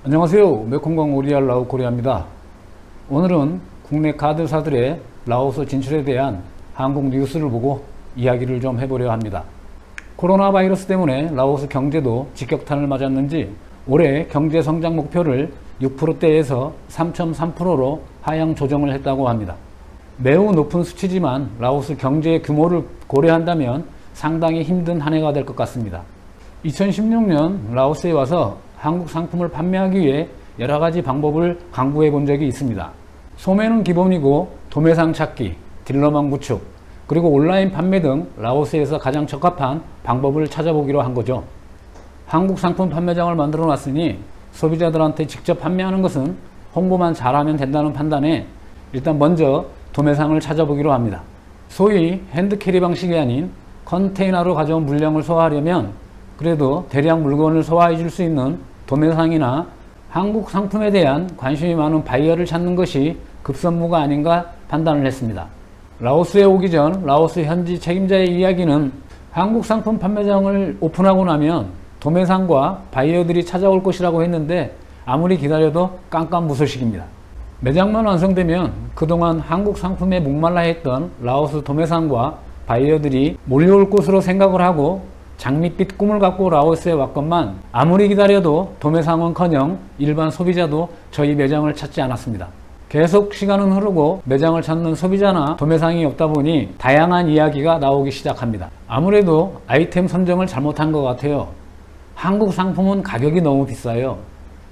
안녕하세요. 메콩강 오리알 라오코리아입니다. 오늘은 국내 카드사들의 라오스 진출에 대한 한국 뉴스를 보고 이야기를 좀 해보려 합니다. 코로나 바이러스 때문에 라오스 경제도 직격탄을 맞았는지 올해 경제 성장 목표를 6%대에서 3.3%로 하향 조정을 했다고 합니다. 매우 높은 수치지만 라오스 경제의 규모를 고려한다면 상당히 힘든 한 해가 될 것 같습니다. 2016년 라오스에 와서 한국 상품을 판매하기 위해 여러 가지 방법을 강구해 본 적이 있습니다. 소매는 기본이고 도매상 찾기, 딜러망 구축, 그리고 온라인 판매 등 라오스에서 가장 적합한 방법을 찾아보기로 한 거죠. 한국 상품 판매장을 만들어 놨으니 소비자들한테 직접 판매하는 것은 홍보만 잘하면 된다는 판단에 일단 먼저 도매상을 찾아보기로 합니다. 소위 핸드캐리 방식이 아닌 컨테이너로 가져온 물량을 소화하려면 그래도 대량 물건을 소화해 줄 수 있는 도매상이나 한국 상품에 대한 관심이 많은 바이어를 찾는 것이 급선무가 아닌가 판단을 했습니다. 라오스에 오기 전 라오스 현지 책임자의 이야기는 한국 상품 판매장을 오픈하고 나면 도매상과 바이어들이 찾아올 것이라고 했는데 아무리 기다려도 깜깜무소식입니다. 매장만 완성되면 그동안 한국 상품에 목말라 했던 라오스 도매상과 바이어들이 몰려올 것으로 생각을 하고 장밋빛 꿈을 갖고 라오스에 왔건만 아무리 기다려도 도매상은커녕 일반 소비자도 저희 매장을 찾지 않았습니다. 계속 시간은 흐르고 매장을 찾는 소비자나 도매상이 없다 보니 다양한 이야기가 나오기 시작합니다. 아무래도 아이템 선정을 잘못한 것 같아요. 한국 상품은 가격이 너무 비싸요.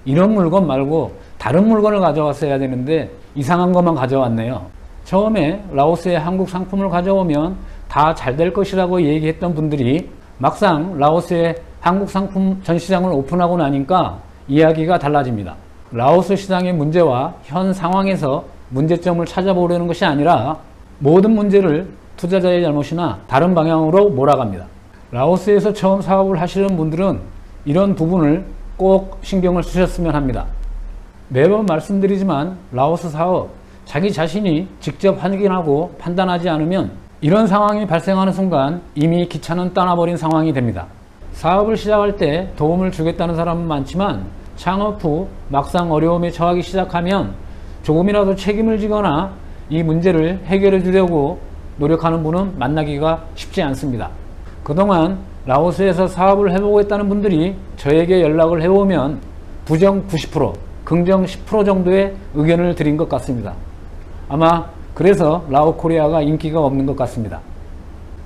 이런 물건 말고 다른 물건을 가져왔어야 되는데 이상한 것만 가져왔네요. 처음에 라오스에 한국 상품을 가져오면 다 잘 될 것이라고 얘기했던 분들이 막상 라오스에 한국 상품 전시장을 오픈하고 나니까 이야기가 달라집니다. 라오스 시장의 문제와 현 상황에서 문제점을 찾아보려는 것이 아니라 모든 문제를 투자자의 잘못이나 다른 방향으로 몰아갑니다. 라오스에서 처음 사업을 하시는 분들은 이런 부분을 꼭 신경을 쓰셨으면 합니다. 매번 말씀드리지만 라오스 사업 자기 자신이 직접 확인하고 판단하지 않으면 이런 상황이 발생하는 순간 이미 기차는 떠나버린 상황이 됩니다. 사업을 시작할 때 도움을 주겠다는 사람은 많지만 창업 후 막상 어려움에 처하기 시작하면 조금이라도 책임을 지거나 이 문제를 해결해 주려고 노력하는 분은 만나기가 쉽지 않습니다. 그동안 라오스에서 사업을 해보고 있다는 분들이 저에게 연락을 해오면 부정 90%, 긍정 10% 정도의 의견을 드린 것 같습니다. 아마 그래서 라오코리아가 인기가 없는 것 같습니다.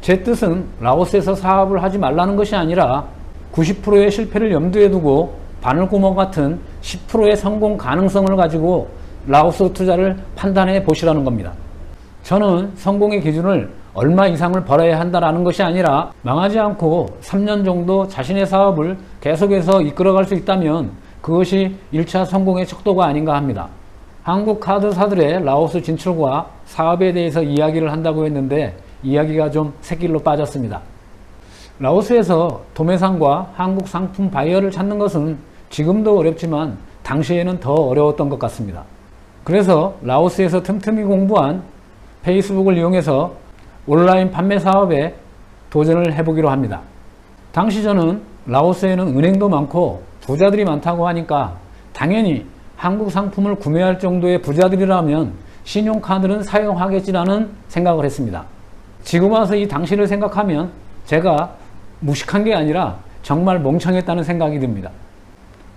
제 뜻은 라오스에서 사업을 하지 말라는 것이 아니라 90%의 실패를 염두에 두고 바늘구멍 같은 10%의 성공 가능성을 가지고 라오스 투자를 판단해 보시라는 겁니다. 저는 성공의 기준을 얼마 이상을 벌어야 한다는 것이 아니라 망하지 않고 3년 정도 자신의 사업을 계속해서 이끌어갈 수 있다면 그것이 1차 성공의 척도가 아닌가 합니다. 한국 카드사들의 라오스 진출과 사업에 대해서 이야기를 한다고 했는데 이야기가 좀 샛길로 빠졌습니다. 라오스에서 도매상과 한국 상품 바이어를 찾는 것은 지금도 어렵지만 당시에는 더 어려웠던 것 같습니다. 그래서 라오스에서 틈틈이 공부한 페이스북을 이용해서 온라인 판매 사업에 도전을 해보기로 합니다. 당시 저는 라오스에는 은행도 많고 부자들이 많다고 하니까 당연히 한국 상품을 구매할 정도의 부자들이라면 신용카드는 사용하겠지라는 생각을 했습니다. 지금 와서 이 당시를 생각하면 제가 무식한 게 아니라 정말 멍청했다는 생각이 듭니다.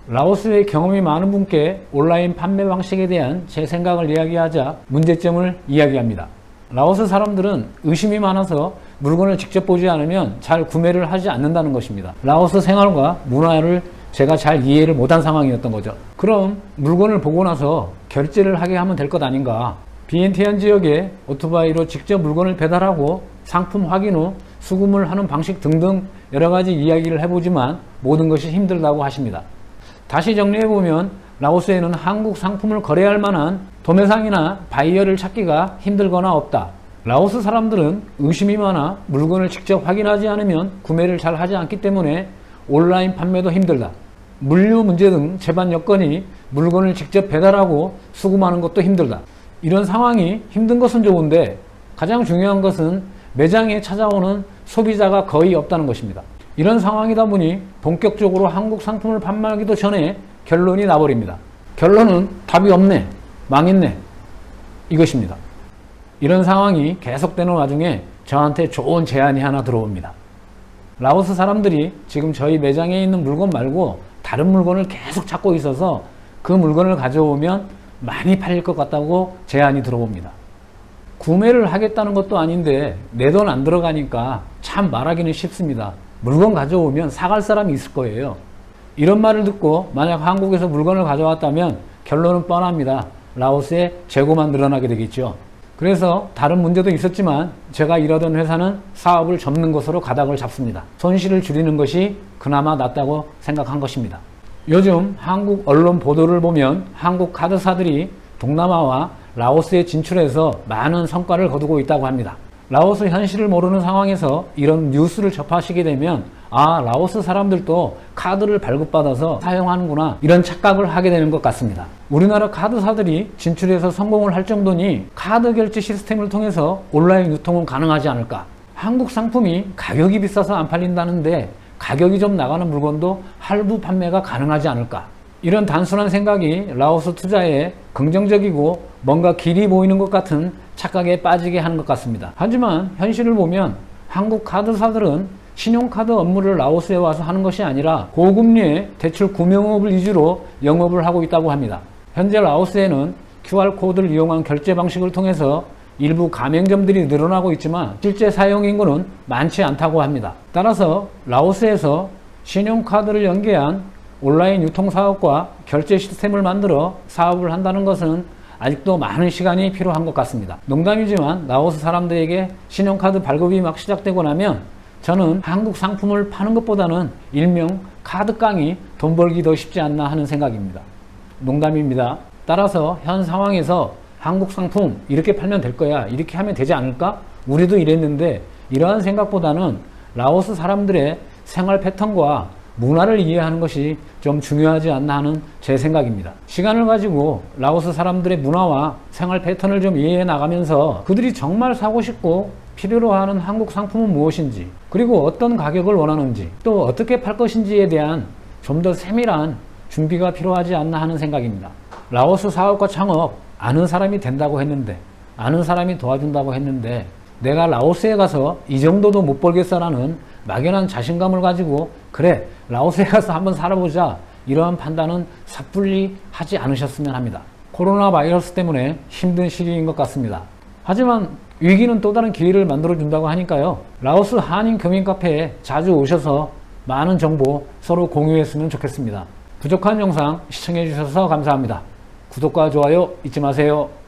라오스의 경험이 많은 분께 온라인 판매 방식에 대한 제 생각을 이야기하자 문제점을 이야기합니다. 라오스 사람들은 의심이 많아서 물건을 직접 보지 않으면 잘 구매를 하지 않는다는 것입니다. 라오스 생활과 문화를 제가 잘 이해를 못한 상황이었던 거죠. 그럼 물건을 보고 나서 결제를 하게 하면 될 것 아닌가. 비엔티안 지역에 오토바이로 직접 물건을 배달하고 상품 확인 후 수금을 하는 방식 등등 여러 가지 이야기를 해보지만 모든 것이 힘들다고 하십니다. 다시 정리해보면 라오스에는 한국 상품을 거래할 만한 도매상이나 바이어를 찾기가 힘들거나 없다. 라오스 사람들은 의심이 많아 물건을 직접 확인하지 않으면 구매를 잘 하지 않기 때문에 온라인 판매도 힘들다. 물류 문제 등 제반 여건이 물건을 직접 배달하고 수금하는 것도 힘들다. 이런 상황이 힘든 것은 좋은데 가장 중요한 것은 매장에 찾아오는 소비자가 거의 없다는 것입니다. 이런 상황이다 보니 본격적으로 한국 상품을 판매하기도 전에 결론이 나버립니다. 결론은 답이 없네, 망했네, 이것입니다. 이런 상황이 계속되는 와중에 저한테 좋은 제안이 하나 들어옵니다. 라오스 사람들이 지금 저희 매장에 있는 물건 말고 다른 물건을 계속 찾고 있어서 그 물건을 가져오면 많이 팔릴 것 같다고 제안이 들어옵니다. 구매를 하겠다는 것도 아닌데 내 돈 안 들어가니까 참 말하기는 쉽습니다. 물건 가져오면 사갈 사람이 있을 거예요. 이런 말을 듣고 만약 한국에서 물건을 가져왔다면 결론은 뻔합니다. 라오스의 재고만 늘어나게 되겠죠. 그래서 다른 문제도 있었지만 제가 일하던 회사는 사업을 접는 것으로 가닥을 잡습니다. 손실을 줄이는 것이 그나마 낫다고 생각한 것입니다. 요즘 한국 언론 보도를 보면 한국 카드사들이 동남아와 라오스에 진출해서 많은 성과를 거두고 있다고 합니다. 라오스 현실을 모르는 상황에서 이런 뉴스를 접하시게 되면 라오스 사람들도 카드를 발급받아서 사용하는구나, 이런 착각을 하게 되는 것 같습니다. 우리나라 카드사들이 진출해서 성공을 할 정도니 카드 결제 시스템을 통해서 온라인 유통은 가능하지 않을까? 한국 상품이 가격이 비싸서 안 팔린다는데 가격이 좀 나가는 물건도 할부 판매가 가능하지 않을까? 이런 단순한 생각이 라오스 투자에 긍정적이고 뭔가 길이 보이는 것 같은 착각에 빠지게 하는 것 같습니다. 하지만 현실을 보면 한국 카드사들은 신용카드 업무를 라오스에 와서 하는 것이 아니라 고금리의 대출 구매업을 위주로 영업을 하고 있다고 합니다. 현재 라오스에는 QR코드를 이용한 결제 방식을 통해서 일부 가맹점들이 늘어나고 있지만 실제 사용 인구는 많지 않다고 합니다. 따라서 라오스에서 신용카드를 연계한 온라인 유통사업과 결제 시스템을 만들어 사업을 한다는 것은 아직도 많은 시간이 필요한 것 같습니다. 농담이지만 라오스 사람들에게 신용카드 발급이 막 시작되고 나면 저는 한국 상품을 파는 것보다는 일명 카드깡이 돈 벌기 더 쉽지 않나 하는 생각입니다. 농담입니다. 따라서 현 상황에서 한국 상품 이렇게 팔면 될 거야, 이렇게 하면 되지 않을까? 우리도 이랬는데, 이러한 생각보다는 라오스 사람들의 생활 패턴과 문화를 이해하는 것이 좀 중요하지 않나 하는 제 생각입니다. 시간을 가지고 라오스 사람들의 문화와 생활 패턴을 좀 이해해 나가면서 그들이 정말 사고 싶고 필요로 하는 한국 상품은 무엇인지, 그리고 어떤 가격을 원하는지, 또 어떻게 팔 것인지에 대한 좀 더 세밀한 준비가 필요하지 않나 하는 생각입니다. 라오스 사업과 창업 아는 사람이 된다고 했는데, 아는 사람이 도와준다고 했는데, 내가 라오스에 가서 이 정도도 못 벌겠어라는 막연한 자신감을 가지고 그래 라오스에 가서 한번 살아보자, 이러한 판단은 섣불리 하지 않으셨으면 합니다. 코로나 바이러스 때문에 힘든 시기인 것 같습니다. 하지만 위기는 또 다른 기회를 만들어 준다고 하니까요, 라오스 한인 교민 카페에 자주 오셔서 많은 정보 서로 공유했으면 좋겠습니다. 부족한 영상 시청해 주셔서 감사합니다. 구독과 좋아요 잊지 마세요.